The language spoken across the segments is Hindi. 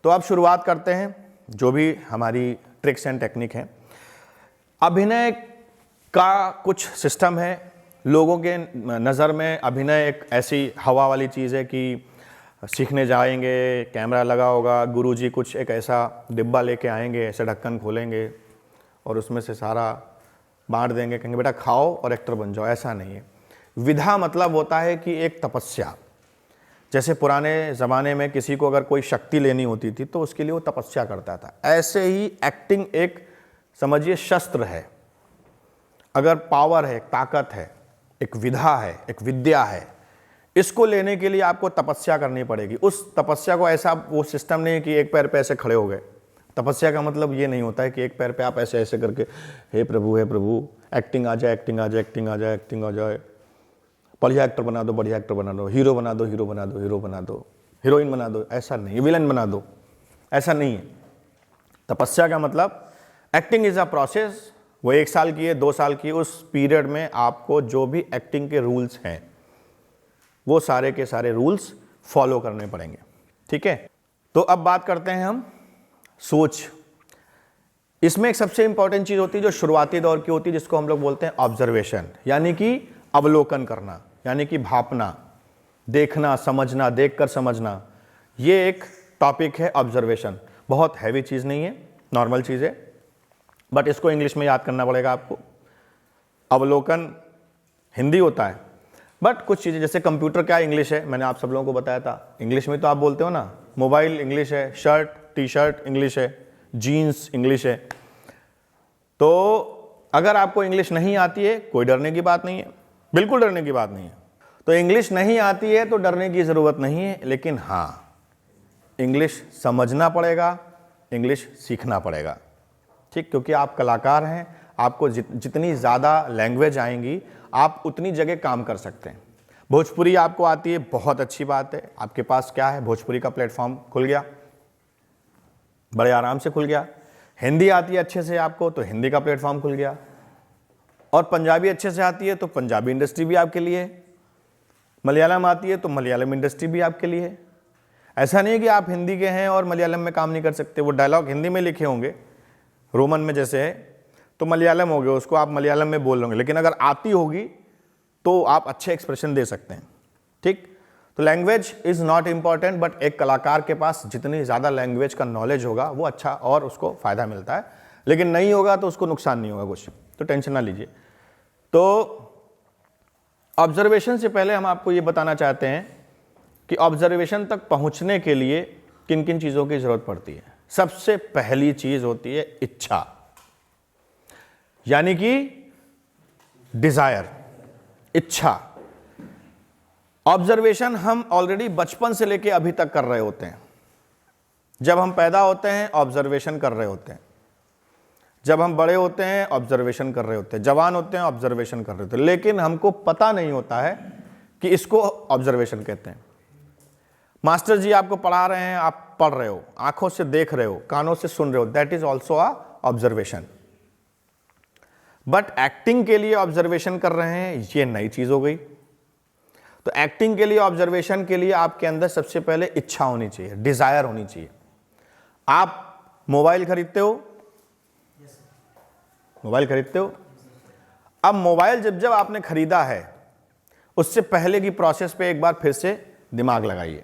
तो अब शुरुआत करते हैं, जो भी हमारी ट्रिक्स एंड टेक्निक हैं। अभिनय का कुछ सिस्टम है। लोगों के नज़र में अभिनय एक ऐसी हवा वाली चीज़ है कि सीखने जाएंगे, कैमरा लगा होगा, गुरुजी कुछ एक ऐसा डिब्बा लेके आएंगे, ऐसे ढक्कन खोलेंगे और उसमें से सारा बांट देंगे, कहेंगे बेटा खाओ और एक्टर बन जाओ। ऐसा नहीं है। विधा मतलब होता है कि एक तपस्या। जैसे पुराने ज़माने में किसी को अगर कोई शक्ति लेनी होती थी तो उसके लिए वो तपस्या करता था, ऐसे ही एक्टिंग एक समझिए शस्त्र है। अगर पावर है, ताकत है, एक विधा है, एक विद्या है, इसको लेने के लिए आपको तपस्या करनी पड़ेगी। उस तपस्या को ऐसा वो सिस्टम नहीं है कि एक पैर पे ऐसे खड़े हो गए। तपस्या का मतलब ये नहीं होता है कि एक पैर पे आप ऐसे ऐसे करके हे प्रभु एक्टिंग आ जाए, एक्टिंग आ जाए, एक्टिंग आ जाए, एक्टिंग आ जाए, बढ़िया एक्टर बना दो, बढ़िया एक्टर बना दो, हीरो बना दो, हीरो बना दो, हीरो बना दो, हीरोइन बना दो। ऐसा नहीं, विलन बना दो, ऐसा नहीं है। तपस्या का मतलब एक्टिंग इज अ प्रोसेस। वो 1 साल की है, 2 साल की, उस पीरियड में आपको जो भी एक्टिंग के रूल्स हैं वो सारे के सारे रूल्स फॉलो करने पड़ेंगे। ठीक है, तो अब बात करते हैं हम सोच। इसमें एक सबसे इंपॉर्टेंट चीज होती है जो शुरुआती दौर की होती है, जिसको हम लोग बोलते हैं ऑब्जर्वेशन, यानी कि अवलोकन करना, यानी कि भापना, देखना, समझना, देखकर समझना। ये एक टॉपिक है ऑब्जर्वेशन। बहुत हैवी चीज नहीं है, नॉर्मल चीज है, बट इसको इंग्लिश में याद करना पड़ेगा आपको। अवलोकन हिंदी होता है, बट कुछ चीजें जैसे कंप्यूटर क्या इंग्लिश है, मैंने आप सब लोगों को बताया था। इंग्लिश में तो आप बोलते हो ना, मोबाइल इंग्लिश है, शर्ट टी शर्ट इंग्लिश है, जीन्स इंग्लिश है। तो अगर आपको इंग्लिश नहीं आती है कोई डरने की बात नहीं है, बिल्कुल डरने की बात नहीं है। तो इंग्लिश नहीं आती है तो डरने की जरूरत नहीं है, लेकिन हाँ इंग्लिश समझना पड़ेगा, इंग्लिश सीखना पड़ेगा। ठीक, क्योंकि आप कलाकार हैं, आपको जितनी ज़्यादा लैंग्वेज आएंगी आप उतनी जगह काम कर सकते हैं। भोजपुरी आपको आती है, बहुत अच्छी बात है, आपके पास क्या है, भोजपुरी का प्लेटफॉर्म खुल गया, बड़े आराम से खुल गया। हिंदी आती है अच्छे से आपको तो हिंदी का प्लेटफॉर्म खुल गया, और पंजाबी अच्छे से आती है तो पंजाबी इंडस्ट्री भी आपके लिए, मलयालम आती है तो मलयालम इंडस्ट्री भी आपके लिए। ऐसा नहीं है कि आप हिंदी के हैं और मलयालम में काम नहीं कर सकते। वो डायलॉग हिंदी में लिखे होंगे, रोमन में जैसे है, तो मलयालम हो गया, उसको आप मलयालम में बोल लोगे, लेकिन अगर आती होगी तो आप अच्छे एक्सप्रेशन दे सकते हैं। ठीक, तो language is not important, but एक कलाकार के पास जितनी ज़्यादा लैंग्वेज का नॉलेज होगा वो अच्छा और उसको फ़ायदा मिलता है, लेकिन नहीं होगा तो उसको नुकसान नहीं होगा कुछ, तो टेंशन ना लीजिए। तो ऑब्जर्वेशन से पहले हम आपको ये बताना चाहते हैं कि ऑब्जर्वेशन तक पहुंचने के लिए किन किन चीज़ों की ज़रूरत पड़ती है। सबसे पहली चीज़ होती है इच्छा, यानी कि डिज़ायर, इच्छा। ऑब्जर्वेशन हम ऑलरेडी बचपन से लेके अभी तक कर रहे होते हैं। जब हम पैदा होते हैं ऑब्जर्वेशन कर रहे होते हैं, जब हम बड़े होते हैं ऑब्जर्वेशन कर रहे होते हैं, जवान होते हैं ऑब्जर्वेशन कर रहे होते हैं, लेकिन हमको पता नहीं होता है कि इसको ऑब्जर्वेशन कहते हैं। मास्टर जी आपको पढ़ा रहे हैं, आप पढ़ रहे हो, आंखों से देख रहे हो, कानों से सुन रहे हो, that is also a observation. But acting के लिए ऑब्जर्वेशन कर रहे हैं, ये नई चीज हो गई। तो एक्टिंग के लिए, ऑब्जर्वेशन के लिए आपके अंदर सबसे पहले इच्छा होनी चाहिए, डिजायर होनी चाहिए। आप मोबाइल खरीदते हो, मोबाइल खरीदते हो, अब मोबाइल जब जब आपने खरीदा है उससे पहले की प्रोसेस पे एक बार फिर से दिमाग लगाइए।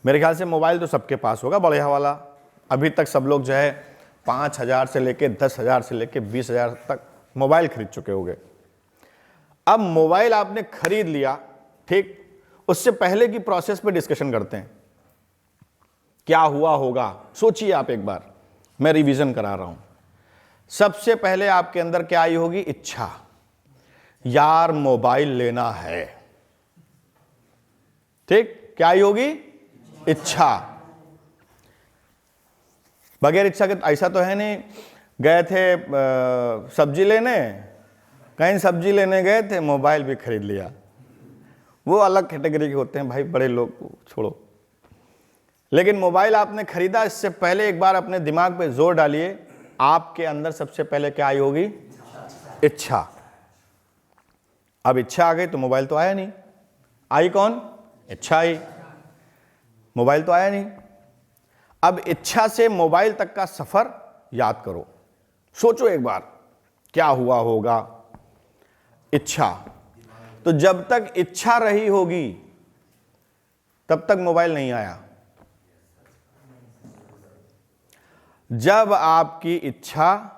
मेरे ख्याल से मोबाइल तो सबके पास होगा बढ़िया वाला। अभी तक सब लोग जो है 5,000 से लेके 10,000 से लेके 20,000 तक मोबाइल खरीद चुके होंगे। अब मोबाइल आपने खरीद लिया, ठीक, उससे पहले की प्रोसेस पे डिस्कशन करते हैं, क्या हुआ होगा। सोचिए आप एक बार, मैं रिवीजन करा रहा हूं। सबसे पहले आपके अंदर क्या आई होगी, इच्छा, यार मोबाइल लेना है। ठीक, क्या आई होगी, इच्छा। बगैर इच्छा के ऐसा तो है नहीं, गए थे सब्जी लेने, कहीं सब्जी लेने गए थे, मोबाइल भी खरीद लिया। वो अलग कैटेगरी के होते हैं भाई, बड़े लोग छोड़ो। लेकिन मोबाइल आपने खरीदा, इससे पहले एक बार अपने दिमाग पे जोर डालिए, आपके अंदर सबसे पहले क्या आई होगी, इच्छा। अब इच्छा आ गई तो मोबाइल तो आया नहीं। आई कौन, इच्छा आई, मोबाइल तो आया नहीं। अब इच्छा से मोबाइल तक का सफर याद करो, सोचो एक बार क्या हुआ होगा। इच्छा, तो जब तक इच्छा रही होगी तब तक मोबाइल नहीं आया। जब आपकी इच्छा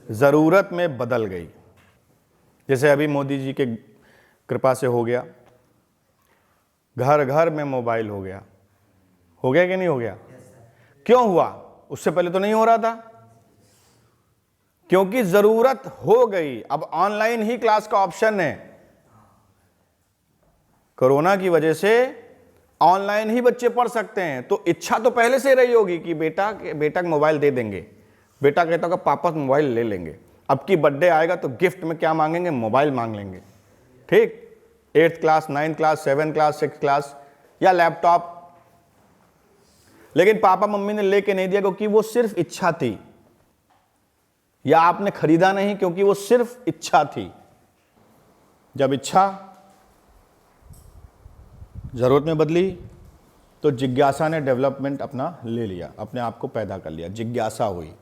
जरूरत में बदल गई, जैसे अभी मोदी जी के कृपा से हो गया, घर घर में मोबाइल हो गया कि नहीं हो गया? क्यों हुआ? उससे पहले तो नहीं हो रहा था, क्योंकि जरूरत हो गई। अब ऑनलाइन ही क्लास का ऑप्शन है। कोरोना की वजह से ऑनलाइन ही बच्चे पढ़ सकते हैं, तो इच्छा तो पहले से रही होगी कि बेटा को मोबाइल दे देंगे। बेटा कहता होगा पापा मोबाइल ले लेंगे। अब की बर्थडे आएगा तो गिफ्ट में क्या मांगेंगे? मोबाइल मांग लेंगे, ठीक। 8th class, 9th class, 7th class, 6th class, या लैपटॉप। लेकिन पापा मम्मी ने लेके नहीं दिया क्योंकि वो सिर्फ इच्छा थी, या आपने खरीदा नहीं क्योंकि वो सिर्फ इच्छा थी। जब इच्छा जरूरत में बदली तो जिज्ञासा ने डेवलपमेंट अपना ले लिया, अपने आप को पैदा कर लिया, जिज्ञासा हुई।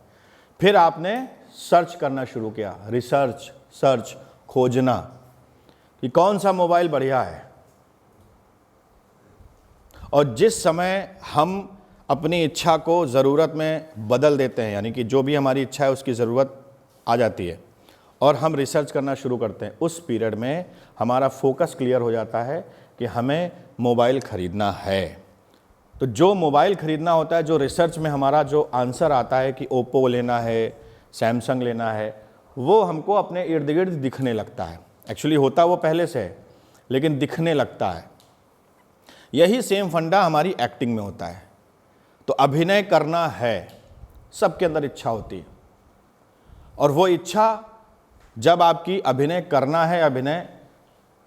फिर आपने सर्च करना शुरू किया, रिसर्च, सर्च, खोजना कि कौन सा मोबाइल बढ़िया है। और जिस समय हम अपनी इच्छा को ज़रूरत में बदल देते हैं, यानी कि जो भी हमारी इच्छा है उसकी ज़रूरत आ जाती है और हम रिसर्च करना शुरू करते हैं, उस पीरियड में हमारा फोकस क्लियर हो जाता है कि हमें मोबाइल ख़रीदना है। तो जो मोबाइल ख़रीदना होता है, जो रिसर्च में हमारा जो आंसर आता है कि ओप्पो लेना है, सैमसंग लेना है, वो हमको अपने इर्द गिर्द दिखने लगता है। एक्चुअली होता वो पहले से है, लेकिन दिखने लगता है। यही सेम फंडा हमारी एक्टिंग में होता है। तो अभिनय करना है, सबके अंदर इच्छा होती है, और वो इच्छा जब आपकी अभिनय करना है, अभिनय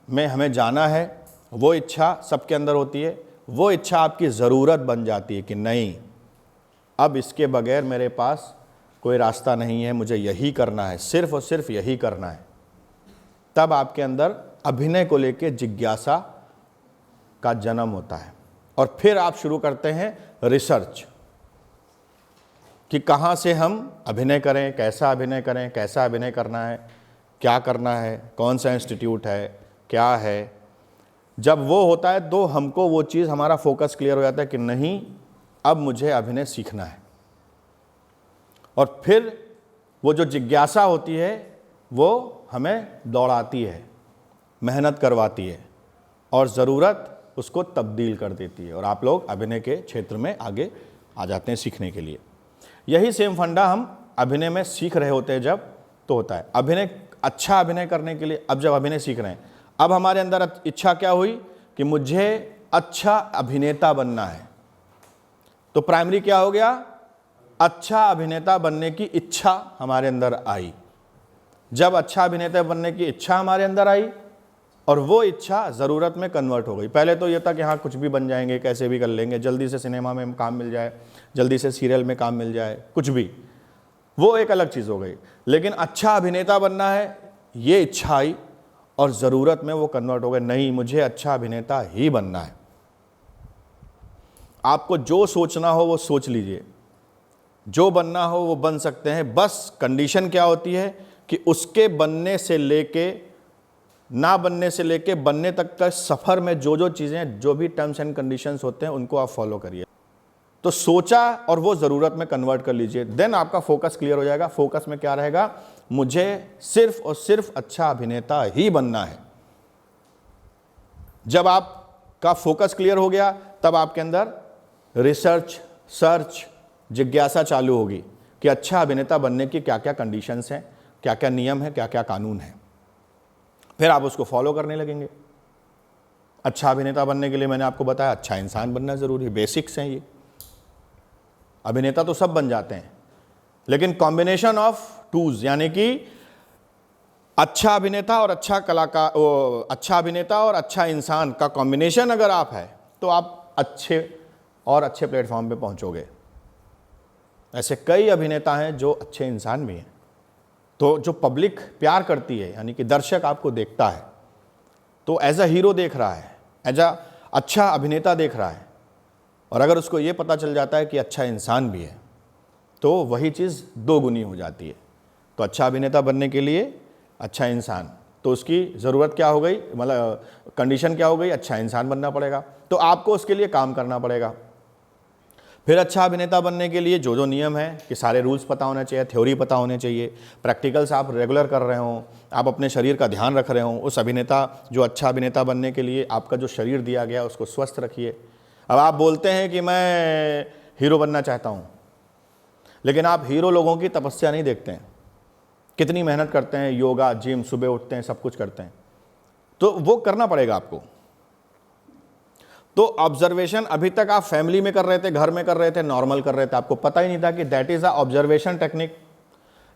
में हमें जाना है, वो इच्छा सबके अंदर होती है। वो इच्छा आपकी ज़रूरत बन जाती है कि नहीं, अब इसके बगैर मेरे पास कोई रास्ता नहीं है, मुझे यही करना है, सिर्फ और सिर्फ यही करना है। तब आपके अंदर अभिनय को लेकर जिज्ञासा का जन्म होता है, और फिर आप शुरू करते हैं रिसर्च कि कहाँ से हम अभिनय करें, कैसा अभिनय करें, कैसा अभिनय करना है, क्या करना है, कौन सा इंस्टीट्यूट है, क्या है। जब वो होता है तो हमको वो चीज़, हमारा फोकस क्लियर हो जाता है कि नहीं, अब मुझे अभिनय सीखना है। और फिर वो जो जिज्ञासा होती है वो हमें दौड़ाती है, मेहनत करवाती है, और ज़रूरत उसको तब्दील कर देती है, और आप लोग अभिनय के क्षेत्र में आगे आ जाते हैं सीखने के लिए। यही सेम फंडा हम अभिनय में सीख रहे होते हैं जब, तो होता है अभिनय, अच्छा अभिनय करने के लिए। अब जब अभिनय सीख रहे हैं, अब हमारे अंदर इच्छा क्या हुई कि मुझे अच्छा अभिनेता बनना है। तो प्राइमरी क्या हो गया? अच्छा अभिनेता बनने की इच्छा हमारे अंदर आई। जब अच्छा अभिनेता बनने की इच्छा हमारे अंदर आई, और वो इच्छा ज़रूरत में कन्वर्ट हो गई। पहले तो ये था कि हाँ कुछ भी बन जाएंगे, कैसे भी कर लेंगे, जल्दी से सिनेमा में काम मिल जाए, जल्दी से सीरियल में काम मिल जाए, कुछ भी, वो एक अलग चीज़ हो गई। लेकिन अच्छा अभिनेता बनना है, ये इच्छा आई, और ज़रूरत में वो कन्वर्ट हो गए, नहीं मुझे अच्छा अभिनेता ही बनना है। आपको जो सोचना हो वो सोच लीजिए, जो बनना हो वो बन सकते हैं। बस कंडीशन क्या होती है कि उसके बनने से लेके, ना बनने से लेके बनने तक का सफ़र में जो जो चीज़ें, जो भी टर्म्स एंड कंडीशंस होते हैं, उनको आप फॉलो करिए। तो सोचा और वो ज़रूरत में कन्वर्ट कर लीजिए, देन आपका फोकस क्लियर हो जाएगा। फोकस में क्या रहेगा? मुझे सिर्फ और सिर्फ अच्छा अभिनेता ही बनना है। जब आपका फोकस क्लियर हो गया, तब आपके अंदर रिसर्च, सर्च, जिज्ञासा चालू होगी कि अच्छा अभिनेता बनने की क्या क्या कंडीशंस हैं, क्या क्या नियम है, क्या क्या कानून है। फिर आप उसको फॉलो करने लगेंगे। अच्छा अभिनेता बनने के लिए मैंने आपको बताया, अच्छा इंसान बनना ज़रूरी है, बेसिक्स हैं ये। अभिनेता तो सब बन जाते हैं, लेकिन कॉम्बिनेशन ऑफ टूल्स, यानी कि अच्छा अभिनेता और अच्छा कलाकार, अच्छा अभिनेता और अच्छा इंसान का कॉम्बिनेशन अगर आप है, तो आप अच्छे और अच्छे प्लेटफॉर्म पे पहुंचोगे। ऐसे कई अभिनेता हैं जो अच्छे इंसान भी हैं। तो जो पब्लिक प्यार करती है, यानी कि दर्शक आपको देखता है, तो एज अ हीरो देख रहा है, एज अ अच्छा अभिनेता देख रहा है, और अगर उसको ये पता चल जाता है कि अच्छा इंसान भी है, तो वही चीज़ दोगुनी हो जाती है। तो अच्छा अभिनेता बनने के लिए अच्छा इंसान, तो उसकी ज़रूरत क्या हो गई, मतलब कंडीशन क्या हो गई, अच्छा इंसान बनना पड़ेगा। तो आपको उसके लिए काम करना पड़ेगा। फिर अच्छा अभिनेता बनने के लिए जो जो नियम है कि सारे रूल्स पता होने चाहिए, थ्योरी पता होने चाहिए, प्रैक्टिकल्स आप रेगुलर कर रहे हो, आप अपने शरीर का ध्यान रख रहे हो। उस अभिनेता, जो अच्छा अभिनेता बनने के लिए आपका जो शरीर दिया गया उसको स्वस्थ रखिए। अब आप बोलते हैं कि मैं हीरो बनना चाहता हूँ, लेकिन आप हीरो लोगों की तपस्या नहीं देखते हैं, कितनी मेहनत करते हैं, योगा, जिम, सुबह उठते हैं, सब कुछ करते हैं। तो वो करना पड़ेगा आपको। तो ऑब्जर्वेशन अभी तक आप फैमिली में कर रहे थे, घर में कर रहे थे, नॉर्मल कर रहे थे, आपको पता ही नहीं था कि that is a observation technique.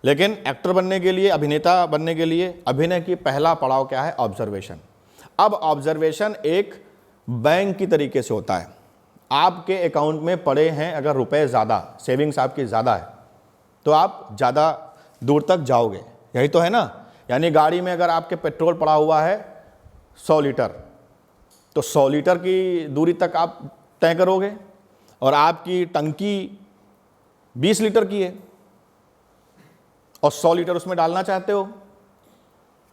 लेकिन एक्टर बनने के लिए, अभिनेता बनने के लिए अभिनय की पहला पड़ाव क्या है, ऑब्जर्वेशन। अब ऑब्जर्वेशन एक बैंक की तरीके से होता है। आपके अकाउंट में पड़े हैं अगर रुपए ज़्यादा, सेविंग्स आपकी ज़्यादा है, तो आप ज़्यादा दूर तक जाओगे, यही तो है ना। यानी गाड़ी में अगर आपके पेट्रोल पड़ा हुआ है 100 लीटर, तो 100 लीटर की दूरी तक आप तय करोगे, और आपकी टंकी 20 लीटर की है और 100 लीटर उसमें डालना चाहते हो,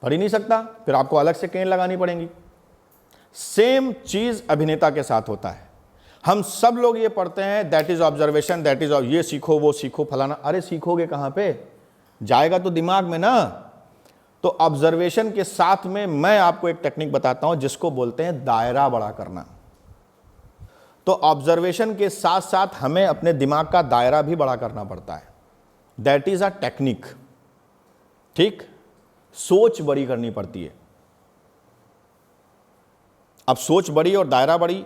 भर ही नहीं सकता, फिर आपको अलग से केन लगानी पड़ेगी। सेम चीज अभिनेता के साथ होता है। हम सब लोग ये पढ़ते हैं that is observation, that is, ये सीखो, वो सीखो, फलाना। अरे सीखोगे कहां पे, जाएगा तो दिमाग में ना। तो ऑब्जर्वेशन के साथ में मैं आपको एक टेक्निक बताता हूं जिसको बोलते हैं दायरा बड़ा करना। तो ऑब्जर्वेशन के साथ साथ हमें अपने दिमाग का दायरा भी बड़ा करना पड़ता है। That is a technique. ठीक, सोच बड़ी करनी पड़ती है। अब सोच बड़ी और दायरा बड़ी,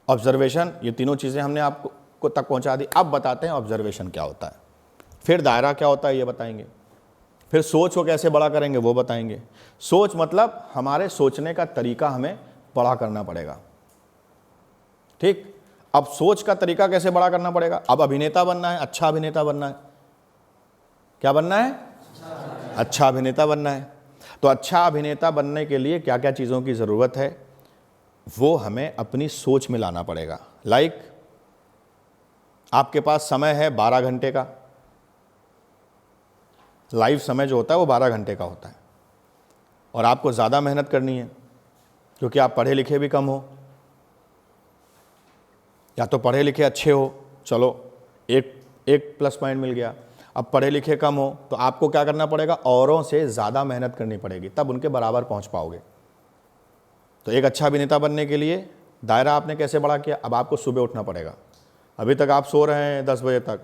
ऑब्जर्वेशन, ये तीनों चीजें हमने आपको तक पहुंचा दी। अब बताते हैं ऑब्जर्वेशन क्या होता है, फिर दायरा क्या होता है ये बताएंगे, फिर सोच को कैसे बड़ा करेंगे वो बताएंगे। सोच मतलब हमारे सोचने का तरीका हमें बड़ा करना पड़ेगा। ठीक, अब सोच का तरीका कैसे बड़ा करना पड़ेगा। अब अभिनेता बनना है, अच्छा अभिनेता बनना है, क्या बनना है, अच्छा अभिनेता बनना है। तो अच्छा अभिनेता बनने के लिए क्या क्या चीज़ों की ज़रूरत है वो हमें अपनी सोच में लाना पड़ेगा। लाइक आपके पास समय है 12 घंटे का, लाइव समय जो होता है वो 12 घंटे का होता है, और आपको ज़्यादा मेहनत करनी है क्योंकि आप पढ़े लिखे भी कम हो, या तो पढ़े लिखे अच्छे हो, चलो एक प्लस पॉइंट मिल गया। अब पढ़े लिखे कम हो तो आपको क्या करना पड़ेगा, औरों से ज़्यादा मेहनत करनी पड़ेगी, तब उनके बराबर पहुंच पाओगे। तो एक अच्छा अभिनेता बनने के लिए दायरा आपने कैसे बड़ा किया, अब आपको सुबह उठना पड़ेगा। अभी तक आप सो रहे हैं 10 बजे तक,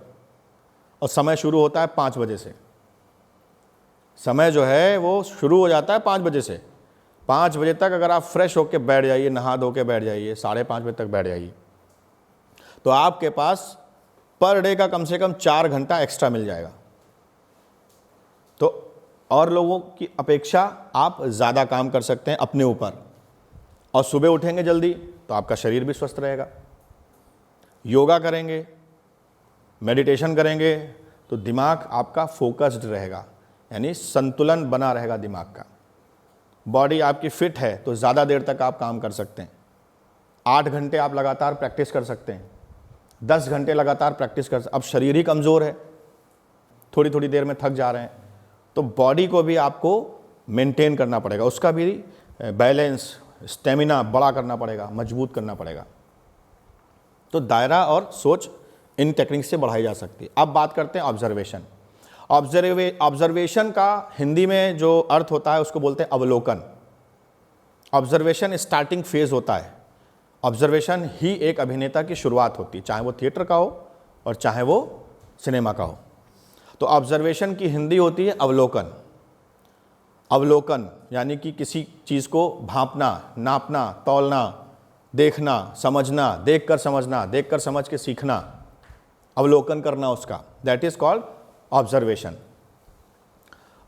और समय शुरू होता है 5 बजे से। समय जो है वो शुरू हो जाता है 5 बजे से। 5 बजे तक अगर आप फ्रेश होकर बैठ जाइए, नहा धो के बैठ जाइए, 5:30 बजे तक बैठ जाइए, तो आपके पास पर डे का कम से कम 4 घंटा एक्स्ट्रा मिल जाएगा। तो और लोगों की अपेक्षा आप ज़्यादा काम कर सकते हैं अपने ऊपर, और सुबह उठेंगे जल्दी तो आपका शरीर भी स्वस्थ रहेगा। योगा करेंगे, मेडिटेशन करेंगे तो दिमाग आपका फोकस्ड रहेगा, यानी संतुलन बना रहेगा दिमाग का। बॉडी आपकी फिट है तो ज़्यादा देर तक आप काम कर सकते हैं। 8 घंटे आप लगातार प्रैक्टिस कर सकते हैं, 10 घंटे लगातार प्रैक्टिस कर सकते। अब शरीर ही कमज़ोर है, थोड़ी थोड़ी देर में थक जा रहे हैं, तो बॉडी को भी आपको मेंटेन करना पड़ेगा, उसका भी बैलेंस, स्टेमिना बड़ा करना पड़ेगा, मजबूत करना पड़ेगा। तो दायरा और सोच इन टेक्निक से बढ़ाई जा सकती है। अब बात करते हैं ऑब्जर्वेशन। ऑब्जर्वेशन का हिंदी में जो अर्थ होता है उसको बोलते हैं अवलोकन। ऑब्जर्वेशन स्टार्टिंग फेज होता है। ऑब्जर्वेशन ही एक अभिनेता की शुरुआत होती है, चाहे वो थिएटर का हो और चाहे वो सिनेमा का हो। तो ऑब्जर्वेशन की हिंदी होती है अवलोकन। अवलोकन यानी कि किसी चीज़ को भांपना, नापना, तौलना, देखना, समझना, देखकर समझना, देखकर समझ के सीखना, अवलोकन करना उसका, दैट इज कॉल्ड ऑब्जर्वेशन।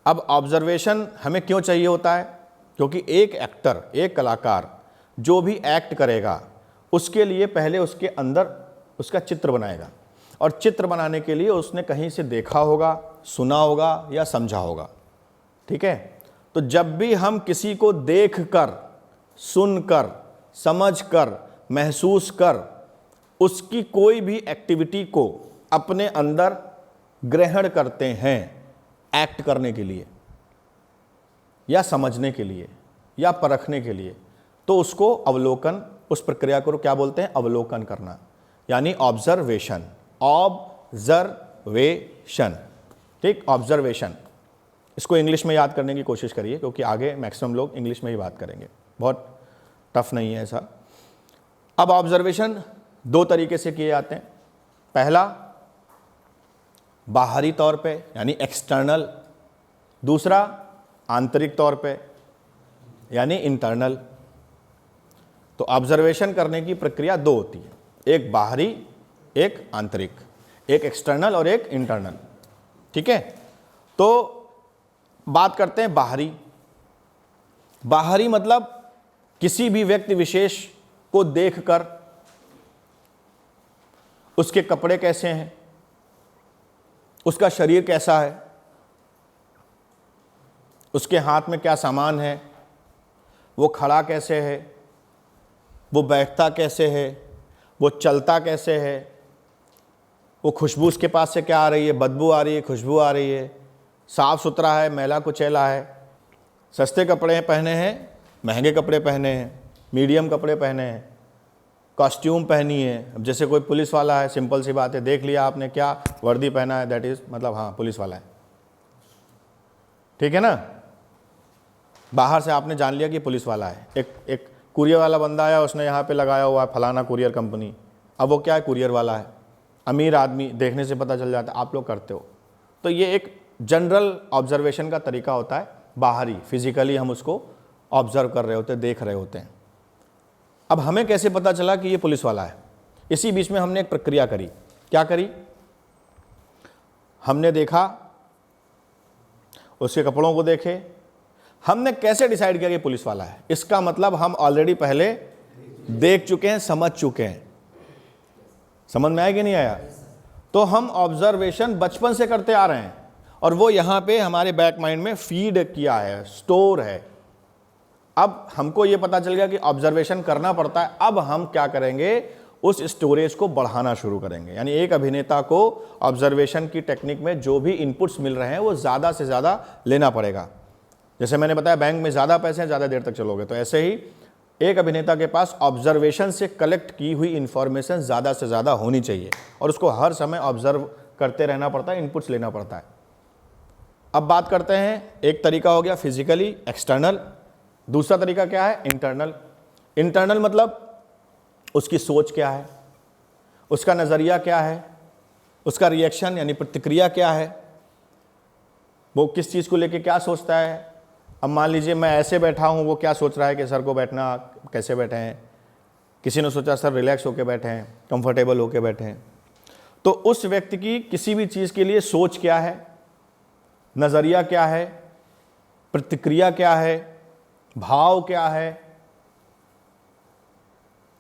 अब ऑब्जर्वेशन हमें क्यों चाहिए होता है, क्योंकि एक एक्टर, एक कलाकार जो भी एक्ट करेगा उसके लिए पहले उसके अंदर उसका चित्र बनाएगा, और चित्र बनाने के लिए उसने कहीं से देखा होगा, सुना होगा या समझा होगा। ठीक है, तो जब भी हम किसी को देखकर, सुनकर, समझकर, महसूस कर उसकी कोई भी एक्टिविटी को अपने अंदर ग्रहण करते हैं एक्ट करने के लिए या समझने के लिए या परखने के लिए, तो उसको अवलोकन, उस प्रक्रिया को क्या बोलते हैं? अवलोकन करना, यानी ऑब्जर्वेशन। ऑब्जर्वेशन, ठीक, ऑब्जर्वेशन। इसको इंग्लिश में याद करने की कोशिश करिए, क्योंकि आगे मैक्सिमम लोग इंग्लिश में ही बात करेंगे, बहुत टफ नहीं है ऐसा। अब ऑब्जर्वेशन दो तरीके से किए जाते हैं। पहला बाहरी तौर पे यानी एक्सटर्नल, दूसरा आंतरिक तौर पे यानी इंटरनल। तो ऑब्जर्वेशन करने की प्रक्रिया दो होती है, एक बाहरी, एक आंतरिक, एक एक्सटर्नल और एक इंटरनल, ठीक है। तो बात करते हैं बाहरी। बाहरी मतलब किसी भी व्यक्ति विशेष को देखकर उसके कपड़े कैसे हैं, उसका शरीर कैसा है, उसके हाथ में क्या सामान है, वो खड़ा कैसे है, वो बैठता कैसे है, वो चलता कैसे है, वो खुशबू उसके पास से क्या आ रही है, बदबू आ रही है, खुशबू आ रही है, साफ सुथरा है, मैला कुचैला है, सस्ते कपड़े पहने हैं, महंगे कपड़े पहने हैं, मीडियम कपड़े पहने हैं, कॉस्ट्यूम पहनी है। अब जैसे कोई पुलिस वाला है, सिंपल सी बात है, देख लिया आपने क्या वर्दी पहना है, दैट इज मतलब हाँ पुलिस वाला है, ठीक है ना। बाहर से आपने जान लिया कि पुलिस वाला है। एक कुरियर वाला बंदा आया, उसने यहाँ पे लगाया हुआ है फलाना कुरियर कंपनी, अब वो क्या है, कुरियर वाला है, अमीर आदमी, देखने से पता चल जाता है। आप लोग करते हो। तो ये एक जनरल ऑब्जर्वेशन का तरीका होता है, बाहरी, फिजिकली हम उसको ऑब्जर्व कर रहे होते हैं, देख रहे होते हैं। अब हमें कैसे पता चला कि ये पुलिस वाला है? इसी बीच में हमने एक प्रक्रिया करी। क्या करी? हमने देखा, उसके कपड़ों को देखे, हमने कैसे डिसाइड किया कि पुलिस वाला है? इसका मतलब हम ऑलरेडी पहले देख चुके हैं, समझ चुके हैं। समझ में आया कि नहीं आया? तो हम ऑब्जर्वेशन बचपन से करते आ रहे हैं और वो यहां पे हमारे बैक माइंड में फीड किया है, स्टोर है। अब हमको ये पता चल गया कि ऑब्जर्वेशन करना पड़ता है। अब हम क्या करेंगे? उस स्टोरेज को बढ़ाना शुरू करेंगे। यानी एक अभिनेता को ऑब्जर्वेशन की टेक्निक में जो भी इनपुट्स मिल रहे हैं वो ज़्यादा से ज़्यादा लेना पड़ेगा। जैसे मैंने बताया, बैंक में ज़्यादा पैसे हैं, ज़्यादा देर तक चलोगे, तो ऐसे ही एक अभिनेता के पास ऑब्जर्वेशन से कलेक्ट की हुई इंफॉर्मेशन ज़्यादा से ज़्यादा होनी चाहिए और उसको हर समय ऑब्जर्व करते रहना पड़ता है, इनपुट्स लेना पड़ता है। अब बात करते हैं, एक तरीका हो गया फिजिकली एक्सटर्नल, दूसरा तरीका क्या है? इंटरनल। इंटरनल मतलब उसकी सोच क्या है, उसका नज़रिया क्या है, उसका रिएक्शन यानी प्रतिक्रिया क्या है, वो किस चीज़ को लेके क्या सोचता है। अब मान लीजिए मैं ऐसे बैठा हूँ, वो क्या सोच रहा है कि सर को बैठना कैसे बैठे हैं, किसी ने सोचा सर रिलैक्स होके बैठे हैं, कंफर्टेबल होके बैठे हैं। तो उस व्यक्ति की किसी भी चीज़ के लिए सोच क्या है, नज़रिया क्या है, प्रतिक्रिया क्या है, भाव क्या है,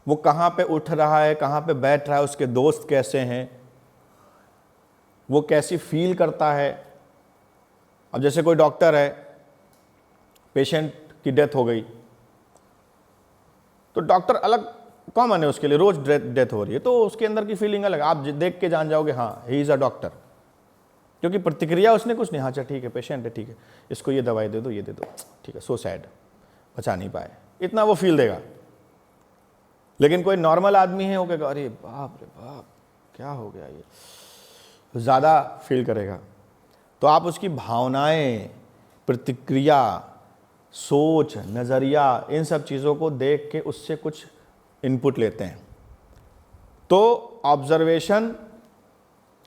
वो कहाँ पे उठ रहा है, कहाँ पे बैठ रहा है, उसके दोस्त कैसे हैं, वो कैसी फील करता है। अब जैसे कोई डॉक्टर है, पेशेंट की डेथ हो गई, तो डॉक्टर अलग कॉमन है उसके लिए, रोज डेथ हो रही है, तो उसके अंदर की फीलिंग अलग। आप देख के जान जाओगे हाँ ही इज़ अ डॉक्टर, क्योंकि प्रतिक्रिया उसने कुछ नहीं, हाँ अच्छा ठीक है पेशेंट है, ठीक है इसको ये दवाई दे दो, ये दे दो, ठीक है, सो सैड, बचा नहीं पाए, इतना वो फील देगा। लेकिन कोई नॉर्मल आदमी है, वो कहेगा अरे बाप रे बाप क्या हो गया, ये ज़्यादा फील करेगा। तो आप उसकी भावनाएं, प्रतिक्रिया, सोच, नज़रिया, इन सब चीज़ों को देख के उससे कुछ इनपुट लेते हैं। तो ऑब्जर्वेशन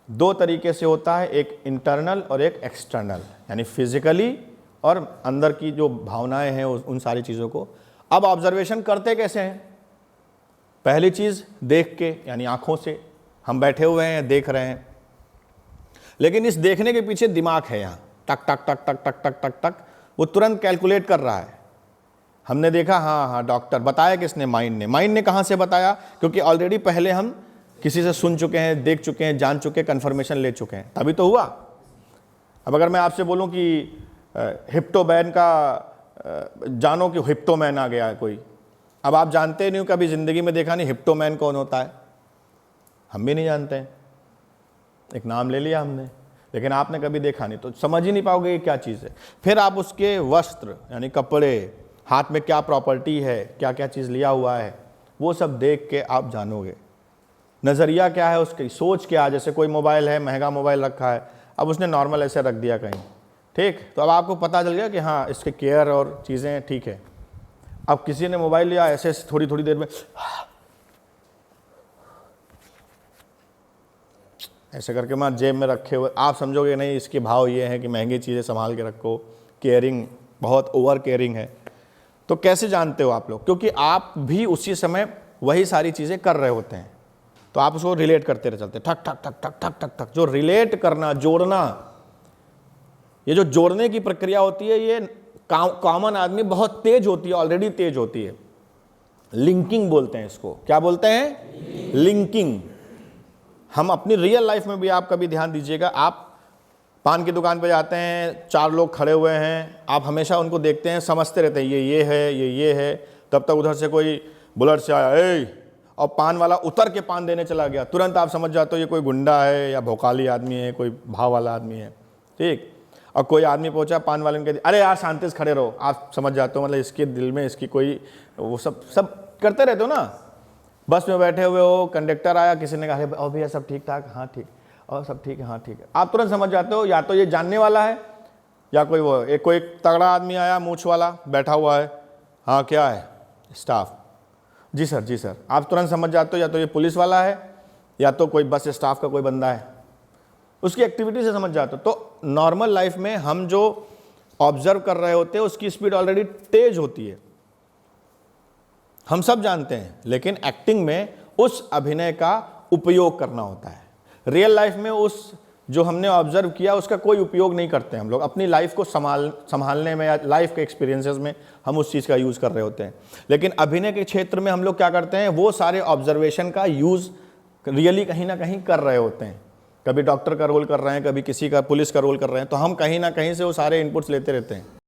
दो तरीके से होता है, एक इंटरनल और एक एक्सटर्नल, यानी फिजिकली और अंदर की जो भावनाएं हैं उन सारी चीज़ों को। अब ऑब्जर्वेशन करते कैसे हैं? पहली चीज़ देख के, यानी आँखों से हम बैठे हुए हैं, देख रहे हैं, लेकिन इस देखने के पीछे दिमाग है, यहाँ टक टक टक टक टक टक टक टक, वो तुरंत कैलकुलेट कर रहा है। हमने देखा, हाँ हाँ डॉक्टर, बताया किसने? माइंड ने। माइंड ने कहाँ से बताया? क्योंकि ऑलरेडी पहले हम किसी से सुन चुके हैं, देख चुके हैं, जान चुके हैं, कन्फर्मेशन ले चुके हैं, तभी तो हुआ। अब अगर मैं आपसे बोलूँ कि हिप्टोमैन का जानो कि हिप्टोमैन आ गया है कोई, अब आप जानते नहीं हो, कभी ज़िंदगी में देखा नहीं हिप्टोमैन कौन होता है, हम भी नहीं जानते हैं, एक नाम ले लिया हमने, लेकिन आपने कभी देखा नहीं तो समझ ही नहीं पाओगे ये क्या चीज़ है। फिर आप उसके वस्त्र यानी कपड़े, हाथ में क्या प्रॉपर्टी है, क्या क्या चीज़ लिया हुआ है, वो सब देख के आप जानोगे। नज़रिया क्या है उसकी, सोच क्या है। जैसे कोई मोबाइल है, महंगा मोबाइल रखा है, अब उसने नॉर्मल ऐसे रख दिया कहीं, ठीक, तो अब आपको पता चल गया कि हाँ इसके केयर और चीज़ें ठीक है। अब किसी ने मोबाइल लिया ऐसे थोड़ी थोड़ी देर में ऐसे करके मैं जेब में रखे हुए, आप समझोगे नहीं इसके भाव ये हैं कि महंगी चीज़ें संभाल के रखो, केयरिंग, बहुत ओवर केयरिंग है। तो कैसे जानते हो आप लोग? क्योंकि आप भी उसी समय वही सारी चीज़ें कर रहे होते हैं, तो आप उसको रिलेट करते रह चलते, ठक ठक ठक ठक ठक ठक ठक। जो रिलेट करना, जोड़ना, ये जो जोड़ने की प्रक्रिया होती है, ये कॉमन आदमी बहुत तेज होती है, ऑलरेडी तेज होती है। लिंकिंग बोलते हैं इसको। क्या बोलते हैं? लिंकिंग। हम अपनी रियल लाइफ में भी, आप कभी ध्यान दीजिएगा, आप पान की दुकान पे जाते हैं, 4 लोग खड़े हुए हैं, आप हमेशा उनको देखते हैं, समझते रहते हैं ये है, ये है, तब तक उधर से कोई बुलेट से आया, ए, और पान वाला उतर के पान देने चला गया, तुरंत आप समझ जाते हो ये कोई गुंडा है या भोकाली आदमी है, कोई भाव वाला आदमी है, ठीक। और कोई आदमी पहुंचा, पान वाले ने कह दिया अरे यार शांति से खड़े रहो, आप समझ जाते हो मतलब इसके दिल में इसकी कोई, वो सब करते रहते हो ना। बस में बैठे हुए हो, कंडक्टर आया, किसी ने कहा ओ भैया सब ठीक ठाक, हाँ ठीक, और सब ठीक है, हाँ ठीक है, आप तुरंत समझ जाते हो या तो ये जानने वाला है या कोई वो एक कोई तगड़ा आदमी आया, मूछ वाला बैठा हुआ है, हाँ क्या है, स्टाफ, जी सर, आप तुरंत समझ जाते हो या तो ये पुलिस वाला है या तो कोई बस स्टाफ का कोई बंदा है, उसकी एक्टिविटी से समझ जाते हो। तो नॉर्मल लाइफ में हम जो ऑब्जर्व कर रहे होते हैं उसकी स्पीड ऑलरेडी तेज होती है, हम सब जानते हैं, लेकिन एक्टिंग में उस अभिनय का उपयोग करना होता है। रियल लाइफ में उस जो हमने ऑब्जर्व किया उसका कोई उपयोग नहीं करते हम लोग, अपनी लाइफ को संभालने में या लाइफ के एक्सपीरियंसेस में हम उस चीज़ का यूज़ कर रहे होते हैं। लेकिन अभिनय के क्षेत्र में हम लोग क्या करते हैं, वो सारे ऑब्जर्वेशन का यूज़ रियली कहीं ना कहीं कर रहे होते हैं। कभी डॉक्टर का रोल कर रहे हैं, कभी किसी का पुलिस का रोल कर रहे हैं, तो हम कहीं ना कहीं से वो सारे इनपुट्स लेते रहते हैं।